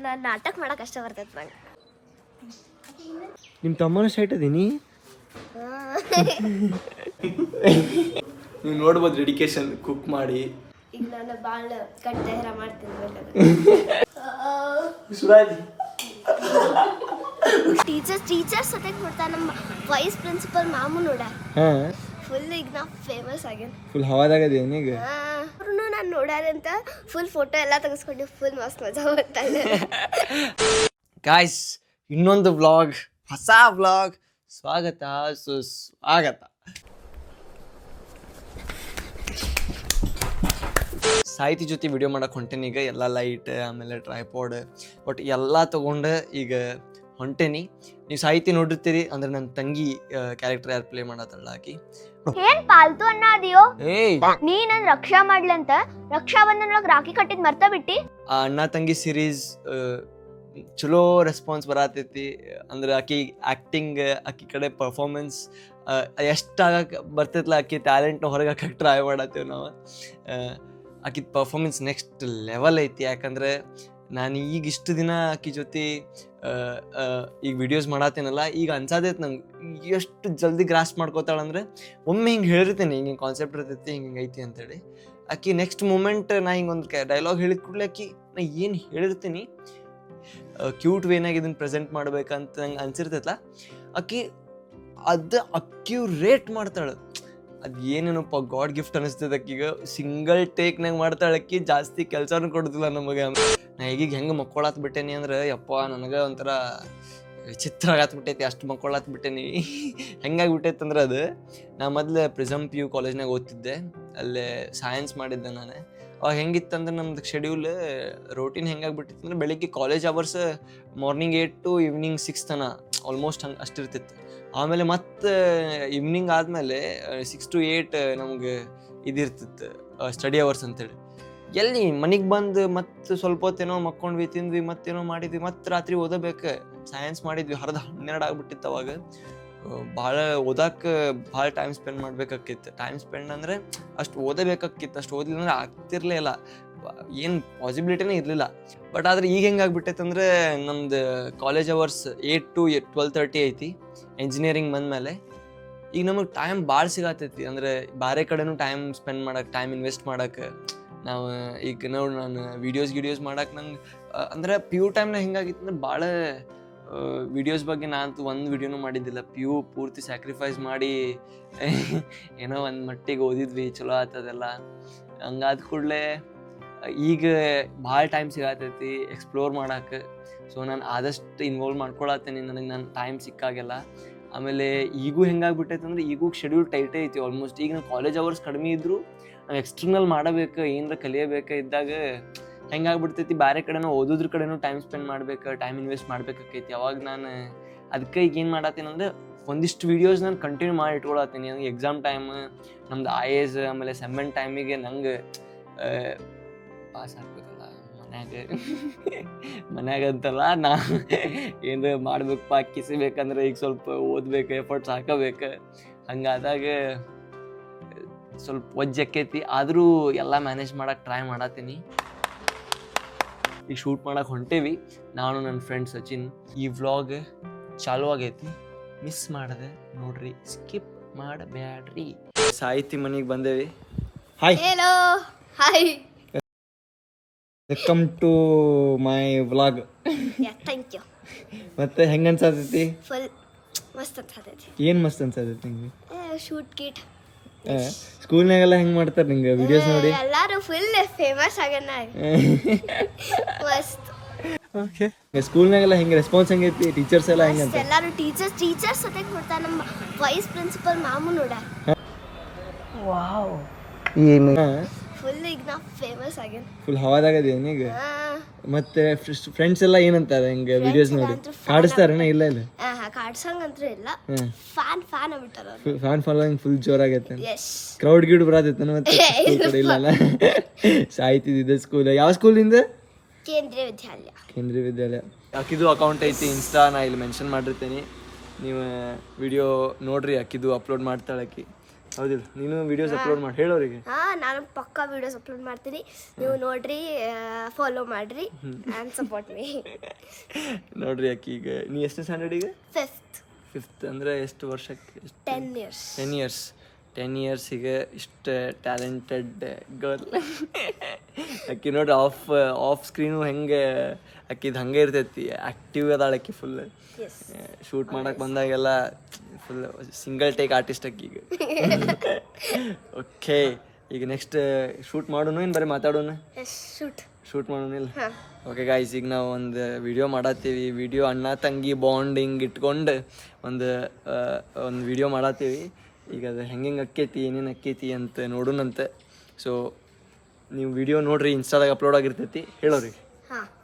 ನಾನು ನಾಟಕ ಮಾಡಕ್ಕೆ ಅಷ್ಟ ಬರ್ತೈತೆ ನಂಗೆ. ನಿಮ್ಮ ತಮ್ಮನ ಸೈಟ್ ಅದೀನಿ. ನೀವು ನೋಡ್ಬೋದು ಡೆಡಿಕೇಶನ್ ಕುಕ್ ಮಾಡಿ. ಈಗ ನಾನು ಭಾಳ ಕಟ್ಟ ಹೆರ ಮಾಡ್ತೀನಿ. ಟೀಚರ್ಸ್ ಸತೆ ಕೊಡ್ತಾ ನಮ್ಮ ವೈಸ್ ಪ್ರಿನ್ಸಿಪಲ್ ಮಾಮು ನೋಡ ಫುಲ್ ಈಗ ನಾ ಫೇಮಸ್ ಆಗೇನೆ. ಫುಲ್ ಹವಾದಾಗದೇನು ಈಗ? ಅವ್ರು ನಾನು ನೋಡ್ಯಾರ ಅಂತ ಫುಲ್ ಫೋಟೋ ಎಲ್ಲ ತೆಗೆಸ್ಕೊಂಡು ಫುಲ್ ಮಸ್ತ್ ಮಜಾ ಬರ್ತಾಯಿದೆ. ಗಾಯ್ಸ್, ಇನ್ನೊಂದು ವ್ಲಾಗ್, ಹೊಸ ವ್ಲಾಗ್, ಸ್ವಾಗತ ಸುಸ್ವಾಗತ. ಸಾಹಿತಿ ಜೊತೆ ವಿಡಿಯೋ ಮಾಡಕ್ಕೆ ಹೊಂಟೇನಿ. ಈಗ ಎಲ್ಲ ಲೈಟ್ ಆಮೇಲೆ ಟ್ರೈಪಾಡ್ ಬಟ್ ಎಲ್ಲ ತೊಗೊಂಡು ಈಗ ಹೊಂಟೇನಿ. ನೀವು ಸಾಹಿತಿ ನೋಡಿರ್ತೀರಿ, ಅಂದ್ರೆ ನನ್ನ ತಂಗಿ ಕ್ಯಾರೆಕ್ಟರ್ ಯಾರು ಪ್ಲೇ ಮಾಡತ್ತಲ್ಲ ಆಕಿ. ಏನ್ ಪಾಲ್ತು ಅನ್ನೋದಿಯೋ? ಏಯ್, ನೀ ನನ್ ರಕ್ಷಾ ಮಾಡ್ಲಂತ ರಕ್ಷಾ ಬಂಧನೊಳಗೆ ರಾಖಿ ಕಟ್ಟಿದ್ ಮರ್ತ ಬಿಟ್ಟಿ. ಆ ಅಣ್ಣ ತಂಗಿ ಸೀರೀಸ್ ಚಲೋ ರೆಸ್ಪಾನ್ಸ್ ಬರತೈತಿ. ಅಂದ್ರೆ ಆಕಿ ಆ್ಯಕ್ಟಿಂಗ್, ಆಕಿ ಕಡೆ ಪರ್ಫಾರ್ಮೆನ್ಸ್ ಎಷ್ಟಾಗಕ್ಕೆ ಬರ್ತೈತಲ್ಲ, ಆಕಿ ಟ್ಯಾಲೆಂಟ್ನ ಹೊರಗೆ ಹಾಕಕ್ಕೆ ಟ್ರೈ ಮಾಡತ್ತೇವೆ ನಾವು. ಆಕಿದ ಪರ್ಫಾರ್ಮೆನ್ಸ್ ನೆಕ್ಸ್ಟ್ ಲೆವೆಲ್ ಐತಿ. ಯಾಕಂದರೆ ನಾನು ಈಗ ಇಷ್ಟು ದಿನ ಆಕಿ ಜೊತೆ ಈಗ ವಿಡಿಯೋಸ್ ಮಾಡತ್ತೇನಲ್ಲ, ಈಗ ಅನ್ಸಾದೈತೆ ನಂಗೆ ಎಷ್ಟು ಜಲ್ದಿ ಗ್ರಾಸ್ ಮಾಡ್ಕೋತಾಳಂದ್ರೆ, ಒಮ್ಮೆ ಹಿಂಗೆ ಹೇಳಿರ್ತೀನಿ, ಹಿಂಗೆ ಕಾನ್ಸೆಪ್ಟ್ ಇರ್ತೈತಿ, ಹಿಂಗೆ ಐತಿ ಅಂತೇಳಿ. ಆಕಿ ನೆಕ್ಸ್ಟ್ ಮೂಮೆಂಟ್ ನಾ ಹಿಂಗೊಂದು ಡೈಲಾಗ್ ಹೇಳಿದ ಕೂಡಲೇ ಆಕಿ ನಾ ಏನು ಹೇಳಿರ್ತೀನಿ ಕ್ಯೂಟ್ ವೇನಾಗಿ ಇದನ್ನು ಪ್ರೆಸೆಂಟ್ ಮಾಡ್ಬೇಕಂತ ನಂಗೆ ಅನ್ಸಿರ್ತೈತಲ್ಲ, ಆಕಿ ಅದು ಅಕ್ಯುರೇಟ್ ಮಾಡ್ತಾಳೆ. ಅದು ಏನೇನಪ್ಪ ಗಾಡ್ ಗಿಫ್ಟ್ ಅನಿಸ್ತದೆ ಆಕಿಗೆ. ಸಿಂಗಲ್ ಟೇಕ್ನಾಗ ಮಾಡ್ತಾಳೆ ಆಕಿ, ಜಾಸ್ತಿ ಕೆಲಸನೂ ಕೊಡೋದಿಲ್ಲ ನಮಗೆ. ನಾ ಈಗೀಗ ಹೆಂಗೆ ಮಕ್ಕೊಳತ್ ಬಿಟ್ಟೇನಿ ಅಂದ್ರೆ, ಯಪ್ಪ ನನಗೆ ಒಂಥರ ವಿಚಿತ್ರ ಆಗತ್ಬಿಟ್ಟೈತಿ, ಅಷ್ಟು ಮಕ್ಕೊಳತ್ ಬಿಟ್ಟೇನಿ. ಹೆಂಗಾಗ್ಬಿಟ್ಟೈತೆ ಅಂದ್ರೆ, ಅದು ನಾ ಮೊದಲು ಪ್ರಿಸಮ್ PU ಕಾಲೇಜ್ನಾಗ ಓದ್ತಿದ್ದೆ, ಅಲ್ಲೇ ಸೈನ್ಸ್ ಮಾಡಿದ್ದೆ ನಾನು. ಅವಾಗ ಹೆಂಗಿತ್ತಂದ್ರೆ ನಮ್ದು ಶೆಡ್ಯೂಲ್ ರೋಟೀನ್ ಹೆಂಗಾಗ್ಬಿಟ್ಟಿತ್ತು ಅಂದ್ರೆ, ಬೆಳಿಗ್ಗೆ college hours morning 8 to evening 6 ತನ ಆಲ್ಮೋಸ್ಟ್ ಹಂಗೆ ಅಷ್ಟಿರ್ತಿತ್ತು. ಆಮೇಲೆ ಮತ್ತೆ ಈವ್ನಿಂಗ್ ಆದಮೇಲೆ 6 to 8 ನಮ್ಗೆ ಇದಿರ್ತಿತ್ತು ಸ್ಟಡಿ ಅವರ್ಸ್ ಅಂತೇಳಿ. ಎಲ್ಲಿ ಮನೆಗೆ ಬಂದು ಮತ್ತೆ ಸ್ವಲ್ಪ ಹೊತ್ತೇನೋ ಮಕ್ಕೊಂಡ್ವಿ, ತಿಂದ್ವಿ, ಮತ್ತೇನೋ ಮಾಡಿದ್ವಿ, ಮತ್ತೆ ರಾತ್ರಿ ಓದಬೇಕು. ಸೈನ್ಸ್ ಮಾಡಿದ್ವಿ, 12 ಆಗ್ಬಿಟ್ಟಿತ್ತು ಅವಾಗ. ಭಾಳ ಓದಕ್ಕೆ ಭಾಳ ಟೈಮ್ ಸ್ಪೆಂಡ್ ಮಾಡ್ಬೇಕಾಕಿತ್ತು. ಟೈಮ್ ಸ್ಪೆಂಡ್ ಅಂದರೆ ಅಷ್ಟು ಓದಬೇಕಾಕಿತ್ತು. ಅಷ್ಟು ಓದಲಿಲ್ಲ ಅಂದ್ರೆ ಆಗ್ತಿರ್ಲೇ ಇಲ್ಲ, ಏನು ಪಾಸಿಬಿಲಿಟಿನೇ ಇರಲಿಲ್ಲ. ಬಟ್ ಆದರೆ ಈಗ ಹೆಂಗಾಗ್ಬಿಟ್ಟೈತೆ ಅಂದರೆ, ನಮ್ದು ಕಾಲೇಜ್ ಅವರ್ಸ್ 8 to 12:30 ಐತಿ. ಎಂಜಿನಿಯರಿಂಗ್ ಬಂದಮೇಲೆ ಈಗ ನಮಗೆ ಟೈಮ್ ಭಾಳ ಸಿಗತ್ತೈತಿ. ಅಂದರೆ ಬೇರೆ ಕಡೆನೂ ಟೈಮ್ ಸ್ಪೆಂಡ್ ಮಾಡೋಕೆ, ಟೈಮ್ ಇನ್ವೆಸ್ಟ್ ಮಾಡೋಕೆ. ನಾವು ಈಗ ನೋಡಿ, ನಾನು ವೀಡಿಯೋಸ್ ಮಾಡಕ್ಕೆ ನಂಗೆ ಅಂದರೆ PU ಟೈಮ್ನಾಗ ಹೆಂಗಾಗಿತ್ತು ಅಂದ್ರೆ, ಭಾಳ ವಿಡಿಯೋಸ್ ಬಗ್ಗೆ ನಾನಂತೂ ಒಂದು ವಿಡಿಯೋನೂ ಮಾಡಿದ್ದಿಲ್ಲ. PU ಪೂರ್ತಿ ಸ್ಯಾಕ್ರಿಫೈಸ್ ಮಾಡಿ ಏನೋ ಒಂದು ಮಟ್ಟಿಗೆ ಓದಿದ್ವಿ, ಚಲೋ ಆಗ್ತದೆಲ್ಲ. ಹಂಗಾದ ಕೂಡಲೇ ಈಗ ಭಾಳ ಟೈಮ್ ಸಿಗತ್ತೈತಿ ಎಕ್ಸ್ಪ್ಲೋರ್ ಮಾಡೋಕೆ. ಸೊ ನಾನು ಆದಷ್ಟು ಇನ್ವಾಲ್ವ್ ಮಾಡ್ಕೊಳತ್ತೇನೆ ನನಗೆ ನನ್ನ ಟೈಮ್ ಸಿಕ್ಕಾಗೆಲ್ಲ. ಆಮೇಲೆ ಈಗೂ ಹೆಂಗಾಗ್ಬಿಟ್ಟೈತೆ ಅಂದ್ರೆ, ಈಗೂ ಶೆಡ್ಯೂಲ್ ಟೈಟೇ ಐತಿ ಆಲ್ಮೋಸ್ಟ್. ಈಗ ನಾವು ಕಾಲೇಜ್ ಅವರ್ಸ್ ಕಡಿಮೆ ಇದ್ದರೂ ನಾವು ಎಕ್ಸ್ಟರ್ನಲ್ ಮಾಡಬೇಕು, ಏನರ ಕಲಿಯಬೇಕು ಇದ್ದಾಗ ಹೆಂಗಾಗ್ಬಿಡ್ತೈತಿ, ಬೇರೆ ಕಡೆನೂ ಓದೋದ್ರ ಕಡೆನೂ ಟೈಮ್ ಸ್ಪೆಂಡ್ ಮಾಡ್ಬೇಕು, ಟೈಮ್ ಇನ್ವೆಸ್ಟ್ ಮಾಡ್ಬೇಕಾಕೈತಿ. ಅವಾಗ ನಾನು ಅದಕ್ಕೆ ಈಗ ಏನು ಮಾಡತ್ತೀನಿ ಅಂದರೆ, ಒಂದಿಷ್ಟು ವೀಡಿಯೋಸ್ ನಾನು ಕಂಟಿನ್ಯೂ ಮಾಡಿ ಇಟ್ಕೊಳತ್ತೀನಿ. ನನಗೆ ಎಕ್ಸಾಮ್ ಟೈಮ್, ನಮ್ದು IAS ಆಮೇಲೆ ಸೆಮ್ಮೆನ್ ಟೈಮಿಗೆ ನಂಗೆ ಪಾಸ್ ಆಗ್ಬೇಕಲ್ಲ ಮನ್ಯಾಗಂತಲ್ಲ, ನಾ ಏನು ಮಾಡ್ಬೇಕಪ್ಪ, ಕಿಸಿಬೇಕಂದ್ರೆ ಈಗ ಸ್ವಲ್ಪ ಓದ್ಬೇಕು, ಎಫರ್ಟ್ಸ್ ಹಾಕಬೇಕು. ಹಂಗಾದಾಗ ಸ್ವಲ್ಪ ಒಜ್ಜಕ್ಕೈತಿ. ಆದರೂ ಎಲ್ಲ ಮ್ಯಾನೇಜ್ ಮಾಡೋಕೆ ಟ್ರೈ ಮಾಡತ್ತೀನಿ. ಈಗ ಶೂಟ್ ಮಾಡಕ್ಕೆ ಹೊಂಟೇವಿ ನಾನು, ನನ್ನ ಫ್ರೆಂಡ್ ಸಚಿನ್. ಈ ವ್ಲಾಗ್ ಚಾಲು ಆಗೈತಿ, ಮಿಸ್ ಮಾಡದೆ ನೋಡ್ರಿ, ಸ್ಕಿಪ್ ಮಾಡಬ್ಯಾಡ್ರಿ. ಸಾಹಿತಿ ಮನೆಗೆ ಬಂದೇವಿ. Hi, hello, hi, welcome to my vlog. Thank you. ಮತ್ತೆ ಹೆಂಗೆ ಅನ್ಸತೈತಿ? ಫುಲ್ ಮಸ್ತ್ ಅನ್ಸತೈತಿ. ಏನು ಮಸ್ತ್ ಅನ್ಸತೈತಿ ನಿಂಗೆ? ಶೂಟ್ ಕಿಟ್ ಸ್ಕೂಲ್ನಾಗೆಲ್ಲ ಹೆಂಗೆ ಮಾಡ್ತಾರೆ ನಿಂಗೆ ವಿಡಿಯೋಸ್ ನೋಡಿ? ಎಲ್ಲರೂ ಫುಲ್ ಫೇಮಸ್ ಆಗ್ಯಾನ, ಮಸ್ತ್. ಓಕೆ, ಸ್ಕೂಲ್ನಾಗೆಲ್ಲ ಹೆಂಗೆ ರೆಸ್ಪಾನ್ಸ್ ಹೆಂಗೈತಿ? ಟೀಚರ್ಸ್ ಎಲ್ಲ ಹೆಂಗಂತ? ಎಲ್ಲರೂ ಟೀಚರ್ಸ್ ಸತೆ ಕೊಡ್ತಾ ನಮ್ಮ ವೈಸ್ ಪ್ರಿನ್ಸಿಪಲ್ ಮಾಮು ನೋಡ. ವಾವ್, ಫುಲ್ ಈಗ ನಾ ಫೇಮಸ್ ಆಗ್ಯಾನ, ಫುಲ್ ಹವಾದಾಗದೇನು ಈಗ? ಮತ್ತೆ ಫ್ರೆಂಡ್ಸ್ ಎಲ್ಲ ಏನಂತಾರೆ ಹಿಂಗೆ ವಿಡಿಯೋಸ್ ನೋಡಿ? ಕಾಡಿಸ್ತಾರೇನ? ಇಲ್ಲ ಇಲ್ಲ, ಕಾಡ್ಸಂಗಂತೂ ಇಲ್ಲ, ಫ್ಯಾನ್ ಆಗ್ಬಿಟ್ಟಾರ. ಫ್ಯಾನ್ ಫಾಲೋವಿಂಗ್ ಫುಲ್ ಜೋರಾಗೈತೆ. ಎಸ್, ಕ್ರೌಡ್ ಗೀಡ್ ಬರತೈತೆ ಮತ್ತೆ ಕಡೆ ಇಲ್ಲಲ್ಲ? ಸಾಯ್ತಿದ್ದೆ ಸ್ಕೂಲ್. ಯಾವ ಸ್ಕೂಲಿಂದ? ಕೇಂದ್ರೀಯ ವಿದ್ಯಾಲಯ. ಕೇಂದ್ರೀಯ ವಿದ್ಯಾಲಯ. ಅಕ್ಕಿದು ಅಕೌಂಟ್ ಐತಿ ಇನ್ಸ್ಟಾ, ನಾ ಇಲ್ಲಿ ಮೆನ್ಷನ್ ಮಾಡಿರ್ತೀನಿ, ನೀವು ವಿಡಿಯೋ ನೋಡ್ರಿ. ಅಕ್ಕಿದು ಅಪ್ಲೋಡ್ ಮಾಡ್ತಾಳೆ ಆಕಿ. ಹೌದಿಲ್ಲ ನೀನು ವಿಡಿಯೋಸ್ ಅಪ್ಲೋಡ್ ಮಾಡಿ ಹೇಳೋರಿಗೆ. ನಾನು ಪಕ್ಕಾ ವಿಡಿಯೋಸ್ ಅಪ್ಲೋಡ್ ಮಾಡ್ತೀನಿ, ನೀವು ನೋಡ್ರಿ, ಫಾಲೋ ಮಾಡ್ರಿ ಆ್ಯಂಡ್ ಸಪೋರ್ಟ್ ಮೀ. ನೋಡ್ರಿ ಅಕ್ಕಿ ಈಗ ನೀ ಎಷ್ಟನೇ ಸ್ಟ್ಯಾಂಡರ್ಡ್ ಈಗ? ಫಿಫ್ತ್ ಅಂದರೆ ಎಷ್ಟು ವರ್ಷಕ್ಕೆ? 10 ಇಯರ್ಸಿಗೆ ಇಷ್ಟು ಟ್ಯಾಲೆಂಟೆಡ್ ಗರ್ಲ್ ಅಕ್ಕಿ ನೋಡ್ರಿ. ಆಫ್ ಸ್ಕ್ರೀನು ಹೆಂಗೆ ಅಕ್ಕಿದು ಹಂಗೆ ಇರ್ತೈತಿ, ಆ್ಯಕ್ಟಿವ್ ಅದಾಳ ಅಕ್ಕಿ ಫುಲ್. ಶೂಟ್ ಮಾಡಕ್ಕೆ ಬಂದಾಗೆಲ್ಲ ಫುಲ್ ಸಿಂಗಲ್ ಟೇಕ್ ಆರ್ಟಿಸ್ಟ್ ಅಕ್ಕಿಗೆ. ಓಕೆ, ಈಗ ನೆಕ್ಸ್ಟ್ ಶೂಟ್ ಮಾಡೋಣ ಏನು ಬರೀ ಮಾತಾಡೋಣ? ಶೂಟ್ ಮಾಡೋಣಿಲ್ಲ? ಓಕೆ ಗಾಯ್ಸ್, ಈಗ ನಾವು ಒಂದು ವಿಡಿಯೋ ಮಾಡತ್ತೀವಿ. ವಿಡಿಯೋ ಅಣ್ಣ ತಂಗಿ ಬಾಂಡಿಂಗ್ ಇಟ್ಕೊಂಡು ಒಂದು ವಿಡಿಯೋ ಮಾಡತ್ತೀವಿ. ಈಗ ಅದು ಹೆಂಗೆ ಅಕ್ಕೈತಿ ಏನೇನು ಅಕ್ಕೈತಿ ಅಂತ ನೋಡೋಣಂತೆ. ಸೊ ನೀವು ವಿಡಿಯೋ ನೋಡ್ರಿ, ಇನ್ಸ್ಟಾದಾಗ ಅಪ್ಲೋಡ್ ಆಗಿರ್ತೈತಿ. ಹೇಳೋರಿ.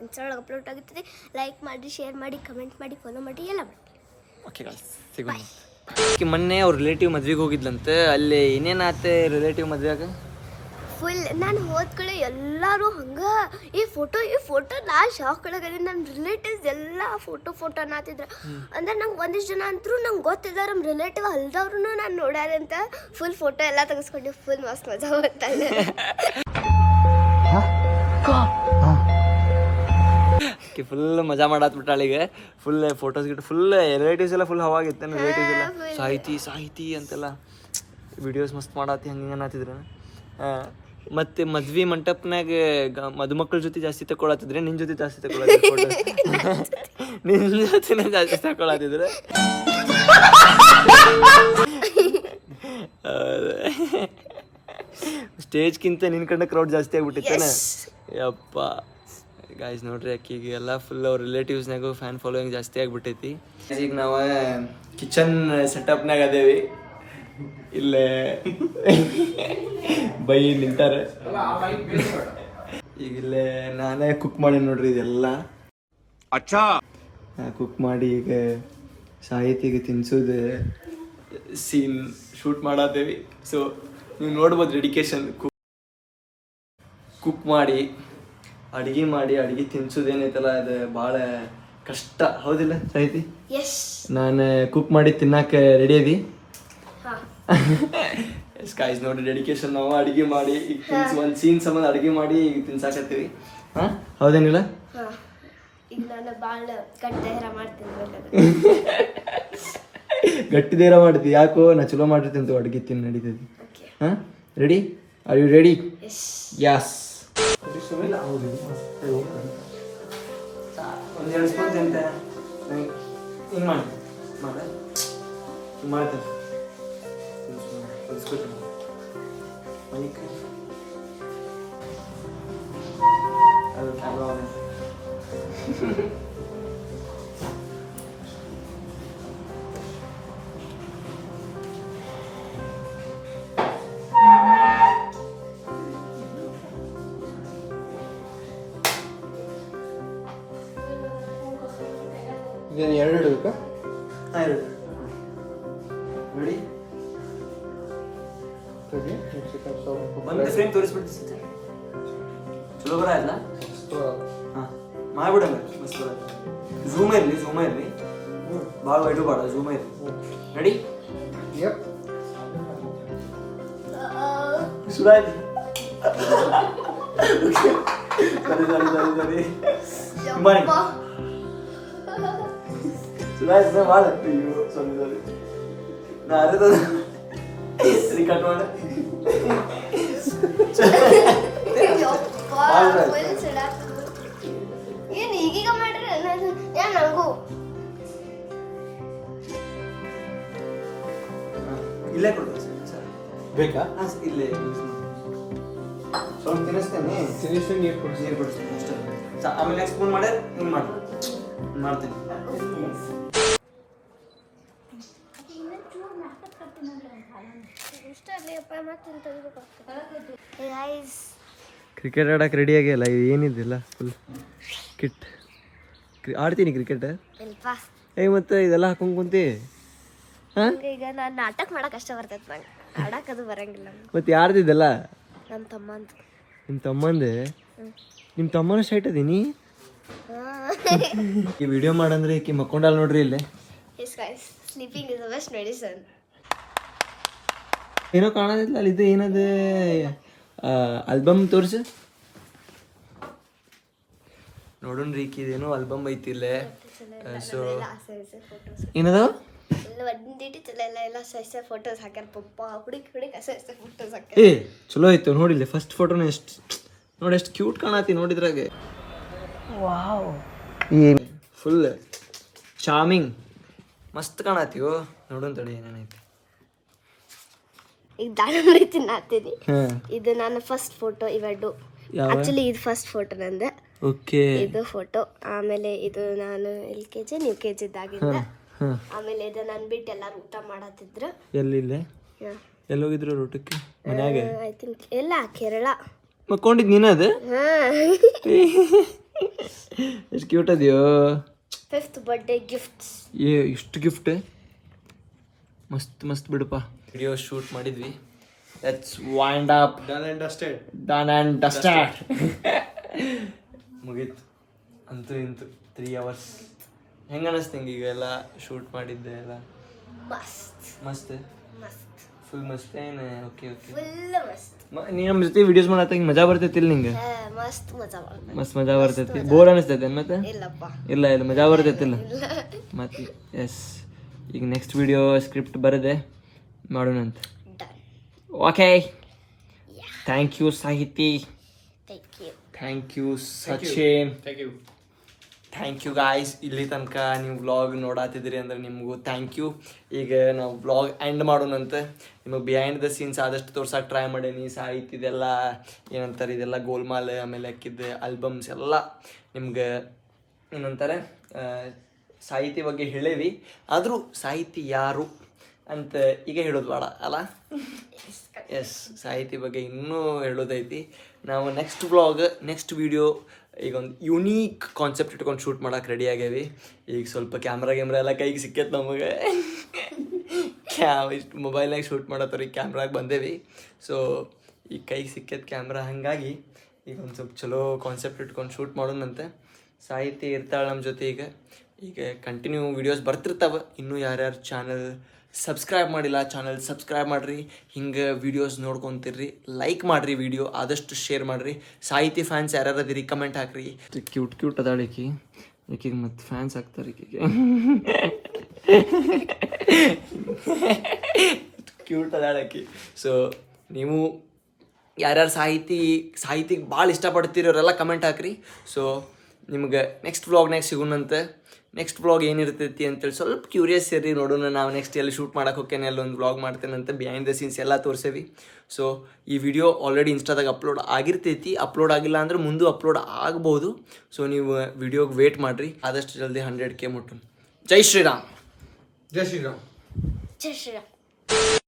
ಇನ್ಸ್ಟಾದಾಗ ಅಪ್ಲೋಡ್ ಆಗಿರ್ತೈತಿ. ಲೈಕ್ ಮಾಡಿ, ಶೇರ್ ಮಾಡಿ, ಕಮೆಂಟ್ ಮಾಡಿ, ಫಾಲೋ ಮಾಡಿ, ಎಲ್ಲ ಮಾಡಿ. ಓಕೆ ಗಾಯ್ಸ್, ಸಿಗೋಣ. ಮೊನ್ನೆ ಅವ್ರ ರಿಲೇಟಿವ್ ಮದ್ವೆಗೆ ಹೋಗಿದ್ಲಂತೆ. ಅಲ್ಲಿ ಏನೇನಾಯ್ತು ರಿಲೇಟಿವ್ ಮದ್ವೆಯಾಗ? ಫುಲ್ ನಾನು ಹೋದ್ಕಡೆ ಎಲ್ಲರೂ ಹಂಗೆ ಈ ಫೋಟೋ ನಾ ಶಾಕ್ ಒಳಗಡೆ. ನನ್ನ ರಿಲೇಟಿವ್ಸ್ ಎಲ್ಲ ಫೋಟೋ ಅನ್ನತ್ತಿದ್ರು. ಅಂದ್ರೆ ನಂಗೆ ಒಂದಿಷ್ಟು ಜನ ಅಂತರೂ ನಂಗೆ ಗೊತ್ತಿಲ್ಲ, ನಮ್ಮ ರಿಲೇಟಿವ್ ಅಲ್ದವ್ರು ನಾನು ನೋಡ್ಯಾರ ಅಂತ ಫುಲ್ ಫೋಟೋ ಎಲ್ಲ ತೆಗೆಸ್ಕೊಂಡು ಫುಲ್ ಮಸ್ತ್ ಮಜಾ ಬರ್ತಾಯಿದೆ. ಫುಲ್ ಮಜಾ ಮಾಡತ್ಬಿಟ್ಟಾಳಿಗೆ. ಫುಲ್ ಫೋಟೋಸ್ ಗಿಟ್ಟು ಫುಲ್ ರಿಲೇಟಿವ್ಸ್ ಎಲ್ಲ ಫುಲ್ ಹವಾಗಿತ್ತು. ರಿಲೇಟಿವ್ಸ್ ಎಲ್ಲ ಸಾಹಿತಿ ಅಂತೆಲ್ಲ ವಿಡಿಯೋಸ್ ಮಸ್ತ್ ಮಾಡತ್ತಿ ಹಂಗೆ ಅನ್ನತ್ತಿದ್ರು. ಮತ್ತೆ ಮದ್ವಿ ಮಂಟಪನಾಗ ಮದುಮಕ್ಕಳ ಜೊತೆ ಜಾಸ್ತಿ ತಗೊಳತ್ತಿದ್ರೆ ನಿನ್ನ ಜೊತೆ ಜಾಸ್ತಿ ತಗೊಳತ್ತಿದ್ರು ಫೋಟೋ. ನಿನ್ನ ಜೊತೆನೇ ಜಾಸ್ತಿ ತಗೊಳತ್ತಿದ್ರೆ. ಸ್ಟೇಜ್ಗಿಂತ ನಿನ್ನ ಕಡೆ ಕ್ರೌಡ್ ಜಾಸ್ತಿ ಆಗ್ಬಿಟ್ಟಿತ್ತಾನೆ. ಯಪ್ಪ ಗಾಯ್ಸ್ ನೋಡ್ರಿ, ಅಕ್ಕಿಗೆ ಎಲ್ಲ ಫುಲ್ ಅವ್ರ ರಿಲೇಟಿವ್ಸ್ನಾಗೂ ಫ್ಯಾನ್ ಫಾಲೋಯಿಂಗ್ ಜಾಸ್ತಿ ಆಗ್ಬಿಟ್ಟೈತಿ. ಈಗ ನಾವು ಕಿಚನ್ ಸೆಟಪ್ನಾಗ ಅದೇವಿ. ಇಲ್ಲೇ ಬೈ ನಿಂತಾರೆ. ಈಗ ಇಲ್ಲೇ ನಾನೇ ಕುಕ್ ಮಾಡಿ ನೋಡ್ರಿ ಇದೆಲ್ಲ. ಕುಕ್ ಮಾಡಿ ಈಗ ಸಾಹಿತಿಗೆ ತಿನ್ಸೋದು ಸೀನ್ ಶೂಟ್ ಮಾಡತ್ತೇವಿ. ಸೊ ನೀವು ನೋಡ್ಬೋದು ಡೆಡಿಕೇಶನ್. ಕುಕ್ ಮಾಡಿ ಅಡಿಗೆ ತಿನ್ಸೋದೇನೈತಲ್ಲ ಅದು ಭಾಳ ಕಷ್ಟ, ಹೌದಿಲ್ಲ ಸಾಹಿತಿ? ನಾನು ಕುಕ್ ಮಾಡಿ ತಿನ್ನಕ್ಕೆ ರೆಡಿ ಅದಿ. ಎಸ್ ಗಾಯ್ಸ್ ನೋಡ್ರಿ ಡೆಡಿಕೇಶನ್. ನಾವು ಅಡಿಗೆ ಮಾಡಿ ಈಗ ಒಂದು ಸೀನ್ ಸಂಬಂಧ ಅಡಿಗೆ ಮಾಡಿ ಈಗ ತಿನ್ಸಾಕತ್ತೀವಿ. ಹೌದೇನಿಲ್ಲ? ಗಟ್ಟಿ ಧೈರ್ಯ ಮಾಡ್ತೀವಿ. ಯಾಕೋ ನಾ ಚಲೋ ಮಾಡಿರ್ತೀನಿ ಅಡಿಗೆ ತಿನ್ ನಡೀತೈತಿ. Ready? Are you ready? Yes. ಒಂದೆರಡು ಸ್ಪೂನ್ ತಿಂತೆ ಹಿಂಗೆ ಮಾಡ್ತೇನೆ. ಅದು ಕ್ಯಾಮ್ರಾ ಎರಡು ಇಡಬೇಕಾ? ಎರಡು. ರೆಡಿ? ಒಂದು ಫ್ರೇಮ್ ತೋರಿಸ್ಬಿಡ್ತಿ ಚಲೋ ಬರ ಇಲ್ಲ? ಹಾಂ ಮಾಡ್ಬಿಡಂಗ ಮಸ್ತ್ ಬರ. ಝೂಮ್ ಇರಲಿ ಭಾಳ ವೈಟು ಬೇಡ, ಝೂಮ್ ಇರಲಿ. ರೆಡಿ? ಸುರಾಯ್ತು. ಸರಿ ಮಾಡಿ ಸುರಾಯ್ತು ಭಾಳ. ಅಯ್ಯೋ ಸಾರಿ ನಾ ಅರ್ಧ ಸರಿ ಕಟ್ ಮಾಡ. ಏನು ಈಗೀಗ ಮಾಡ್ರಿ ನನಗೂ ಇಲ್ಲೇ ಕೊಡು ಬೇಕಾ? ಇಲ್ಲೇ ಸ್ವಲ್ಪ ತಿನ್ನಿಸ್ತೇನೆ. ನೀರು ಕೊಡಿಸ್ತೀನಿ ಅಷ್ಟೇ. ಆಮೇಲೆ ನೆಕ್ಸ್ಟ್ ಸ್ಪೂನ್ ಮಾಡಿ ಹಿಂಗೆ ಮಾಡ್ತೀನಿ. ಕ್ರಿಕೆಟ್ ಆಡಕ್ಕೆ ರೆಡಿ ಆಗಿಲ್ಲ. ಏನಿದಿಲ್ಲ ಫುಲ್ ಕಿಟ್. ಆಡ್ತೀನಿ ಕ್ರಿಕೆಟ್. ಮತ್ತೆ ಇದೆಲ್ಲ ಹಾಕೊಂಡ್ ಕುಂತಿ. ಈಗ ನಾನು ನಾಟಕ ಮಾಡಕ್ ಅಷ್ಟ ಬರ್ತೈತೆ, ನಂಗೆ ಆಡಕ್ಕೆ ಅದು ಬರಂಗಿಲ್ಲ. ಮತ್ತೆ ಯಾರ್ದಿದ್ದಲ್ಲ? ನಮ್ಮ ತಮ್ಮಂದು. ನಿಮ್ಮ ತಮ್ಮನ ಸೈಟ್ ಅದೀನಿ. ಈ ವಿಡಿಯೋ ಮಾಡಂದ್ರೆ ಈಕಿ ಮಕ್ಕೊಂಡಾಲ್ ನೋಡ್ರಿ ಇಲ್ಲೇ. Sleeping is the best medicine. ಏನೋ ಕಾಣೋದಿಲ್ಲ ಅಲ್ಲಿ, ಇದು ಏನದು ಆಲ್ಬಮ್ ತೋರಿಸು ನೋಡೋಣ್ರಿ. ಇದೇನೋ ಆಲ್ಬಮ್ ಐತಿಲ್ಲ. ಸೊ ಏನದ ಫೋಟೋಸ್ ಹಾಕ್ಯಾರ ಪಪ್ಪ ಹುಡುಗಿ ಫೋಟೋಸ್ ಹಾಕ್ಯಾರ. ಏ ಚಲೋ ಆಯ್ತು ನೋಡಿಲ್ಲ. ಫಸ್ಟ್ ಫೋಟೋನ ಎಷ್ಟು ನೋಡಿ, ಎಷ್ಟು ಕ್ಯೂಟ್ ಕಾಣತಿ ನೋಡಿದ್ರಾಗೆ. ಫುಲ್ ಚಾರ್ಮಿಂಗ್ ಮಸ್ತ್ ಕಾಣತೀವೋ. ನೋಡೋಣ ತಡಿ ಏನೇನೈತಿ. ಈಗ ದಾಳಿ ತಿನ್ನತ್ತೀನಿ. ಇದು ನನ್ನ ಫಸ್ಟ್ ಫೋಟೋ. ಇವೆರಡು ಆಕ್ಚುಲಿ ಇದು ಫಸ್ಟ್ ಫೋಟೋ ನಂದು. ಓಕೆ, ಇದು ಫೋಟೋ. ಆಮೇಲೆ ಇದು ನಾನು LKG UKG ಇದ್ದಾಗಿಂದ. ಆಮೇಲೆ ಇದು ನನ್ ಬಿಟ್ಟು ಎಲ್ಲಾರು ಊಟ ಮಾಡತ್ತಿದ್ರು. ಎಲ್ಲಿಲ್ಲ ಎಲ್ಲೋಗಿದ್ರು ಊಟಕ್ಕೆ? ಮನ್ಯಾಗ ಐ ಥಿಂಕ್ ಎಲ್ಲ ಕೇರಳ. ಮಕ್ಕೊಂಡಿದ್ ನೀನ ಅದು? ಎಷ್ಟು ಕ್ಯೂಟ್ ಅದ್ಯೋ. 5th birthday gifts. ಏ ಇಷ್ಟು ಗಿಫ್ಟ್ ಮಸ್ತ್ ಮಸ್ತ್ ಬಿಡಪ್ಪ. ವಿಡಿಯೋ ಶೂಟ್ ಮಾಡಿದ್ವಿ. Let's wind up. Done and dusted. ಮುಗೀತು ಅಂತೂ ಇಂತು 3 hours. ಹೆಂಗ ಅನಿಸ್ತು ನಿಂಗೆ ಈಗ ಎಲ್ಲ ಶೂಟ್ ಮಾಡಿದ್ದೆ ಎಲ್ಲ? ಮಸ್ತ್ ಫುಲ್ ಮಸ್ತ್ ಏನು? ಓಕೆ ನೀ ನಮ್ಮ ಜೊತೆ ವಿಡಿಯೋಸ್ ಮಾಡತ್ತ ಹಿಂಗೆ ಮಜಾ ಬರ್ತೈತಿಲ್ಲ ನಿಂಗೆ? ಮಸ್ತ್ ಮಜಾ ಬರ್ತೈತಿ. ಬೋರ್ ಅನಿಸ್ತೈತೆ ಮತ್ತೆ? ಇಲ್ಲ ಮಜಾ ಬರ್ತೈತಿಲ್ಲ ಮತ್ತೆ? ಎಸ್, ಈಗ ನೆಕ್ಸ್ಟ್ ವಿಡಿಯೋ ಸ್ಕ್ರಿಪ್ಟ್ ಬರದೆ ಮಾಡೋಣಂತ. Okay, thank you Sahithi. Thank you Sachin. Thank you guys. ಇಲ್ಲಿ ತನಕ ನೀವು ವ್ಲಾಗ್ ನೋಡಾತಿದ್ರಿ ಅಂದ್ರೆ ನಿಮಗೂ ಥ್ಯಾಂಕ್ ಯು. ಈಗ ನಾವು ವ್ಲಾಗ್ ಎಂಡ್ ಮಾಡೋಣಂತ. ನಿಮಗೆ ಬಿಹೈಂಡ್ ದ ಸೀನ್ಸ್ ಆದಷ್ಟು ತೋರ್ಸಕ್ಕೆ ಟ್ರೈ ಮಾಡೀನಿ. ಸಾಹಿತ್ಯ ಇದೆಲ್ಲ ಏನಂತಾರೆ, ಇದೆಲ್ಲ ಗೋಲ್ಮಾಲ್, ಆಮೇಲೆ ಅಕ್ಕಿದ್ದು ಆಲ್ಬಮ್ಸ್ ಎಲ್ಲ ನಿಮ್ಗೆ ಏನಂತಾರೆ ಸಾಹಿತ್ಯ ಬಗ್ಗೆ ಹೇಳೇವಿ. ಆದರೂ ಸಾಹಿತ್ಯ ಯಾರು ಅಂತ ಈಗ ಹೇಳೋದು ಬೇಡ ಅಲ್ಲ? ಎಸ್, ಸಾಹಿತ್ಯ ಬಗ್ಗೆ ಇನ್ನೂ ಹೇಳೋದೈತಿ. ನಾವು ನೆಕ್ಸ್ಟ್ ವ್ಲಾಗ್, ನೆಕ್ಸ್ಟ್ ವಿಡಿಯೋ ಈಗ ಒಂದು ಯುನೀಕ್ ಕಾನ್ಸೆಪ್ಟ್ ಇಟ್ಕೊಂಡು ಶೂಟ್ ಮಾಡೋಕೆ ರೆಡಿ ಆಗ್ಯಾವಿ. ಈಗ ಸ್ವಲ್ಪ ಕ್ಯಾಮ್ರಾ ಎಲ್ಲ ಕೈಗೆ ಸಿಕ್ಕೈತೆ ನಮಗೆ. ಇಷ್ಟು ಮೊಬೈಲ್ನಾಗ ಶೂಟ್ ಮಾಡತ್ತವ್ರಿಗೆ ಕ್ಯಾಮ್ರಾಗೆ ಬಂದೇವಿ. ಸೊ ಈಗ ಕೈಗೆ ಸಿಕ್ಕೈತೆ ಕ್ಯಾಮ್ರಾ. ಹಾಗಾಗಿ ಈಗ ಒಂದು ಸ್ವಲ್ಪ ಚಲೋ ಕಾನ್ಸೆಪ್ಟ್ ಇಟ್ಕೊಂಡು ಶೂಟ್ ಮಾಡೋಣಂತೆ. ಸಾಹಿತ್ಯ ಇರ್ತಾಳೆ ನಮ್ಮ ಜೊತೆ. ಈಗ ಕಂಟಿನ್ಯೂ ವೀಡಿಯೋಸ್ ಬರ್ತಿರ್ತಾವೆ. ಇನ್ನೂ ಯಾರ್ಯಾರು ಚಾನಲ್ ಸಬ್ಸ್ಕ್ರೈಬ್ ಮಾಡಿಲ್ಲ, ಚಾನಲ್ ಸಬ್ಸ್ಕ್ರೈಬ್ ಮಾಡಿರಿ. ಹಿಂಗೆ ವೀಡಿಯೋಸ್ ನೋಡ್ಕೊತಿರ್ರಿ. ಲೈಕ್ ಮಾಡಿರಿ, ವಿಡಿಯೋ ಆದಷ್ಟು ಶೇರ್ ಮಾಡಿರಿ. ಸಾಹಿತ್ಯ ಫ್ಯಾನ್ಸ್ ಯಾರ್ಯಾರು ಅದಿರಿ ಕಮೆಂಟ್ ಹಾಕ್ರಿ. ಕ್ಯೂಟ್ ಅದಾಳ ಈಕಿಗೆ ಮತ್ತು ಫ್ಯಾನ್ಸ್ ಆಗ್ತಾರೆ ಈಕಿಗೆ. ಕ್ಯೂಟ್ ಅದಾಳಕಿ. ಸೊ ನೀವು ಯಾರ್ಯಾರು ಸಾಹಿತಿಗೆ ಭಾಳ ಇಷ್ಟಪಡ್ತೀರೋರೆಲ್ಲ ಕಮೆಂಟ್ ಹಾಕ್ರಿ. ಸೊ ನಿಮ್ಗೆ ನೆಕ್ಸ್ಟ್ ವ್ಲಾಗ್ನಾಗ ಸಿಗೋಣಂತೆ. ನೆಕ್ಸ್ಟ್ ವ್ಲಾಗ್ ಏನಿರ್ತೈತಿ ಅಂತೇಳಿ ಸ್ವಲ್ಪ ಕ್ಯೂರಿಯಸ್ ಇರ್ರಿ. ನೋಡೋಣ ನಾವು ನೆಕ್ಸ್ಟ್ ಎಲ್ಲಿ ಶೂಟ್ ಮಾಡೋಕೆ ಹೋಗ್ತೇನೆ, ಅಲ್ಲೊಂದು ವ್ಲಾಗ್ ಮಾಡ್ತೇನಂತ. ಬಿಹೈಂಡ್ ದ ಸೀನ್ಸ್ ಎಲ್ಲ ತೋರಿಸೇವಿ. ಸೊ ಈ ವಿಡಿಯೋ ಆಲ್ರೆಡಿ ಇನ್ಸ್ಟಾದಾಗ ಅಪ್ಲೋಡ್ ಆಗಿರ್ತೈತಿ. ಅಪ್ಲೋಡ್ ಆಗಿಲ್ಲ ಅಂದ್ರೆ ಮುಂದೆ ಅಪ್ಲೋಡ್ ಆಗ್ಬೋದು. ಸೊ ನೀವು ವಿಡಿಯೋಗೆ ವೇಟ್ ಮಾಡಿರಿ. ಆದಷ್ಟು ಜಲ್ದಿ 100K ಮುಟ್ಟೋಣ. ಜೈ ಶ್ರೀರಾಮ್.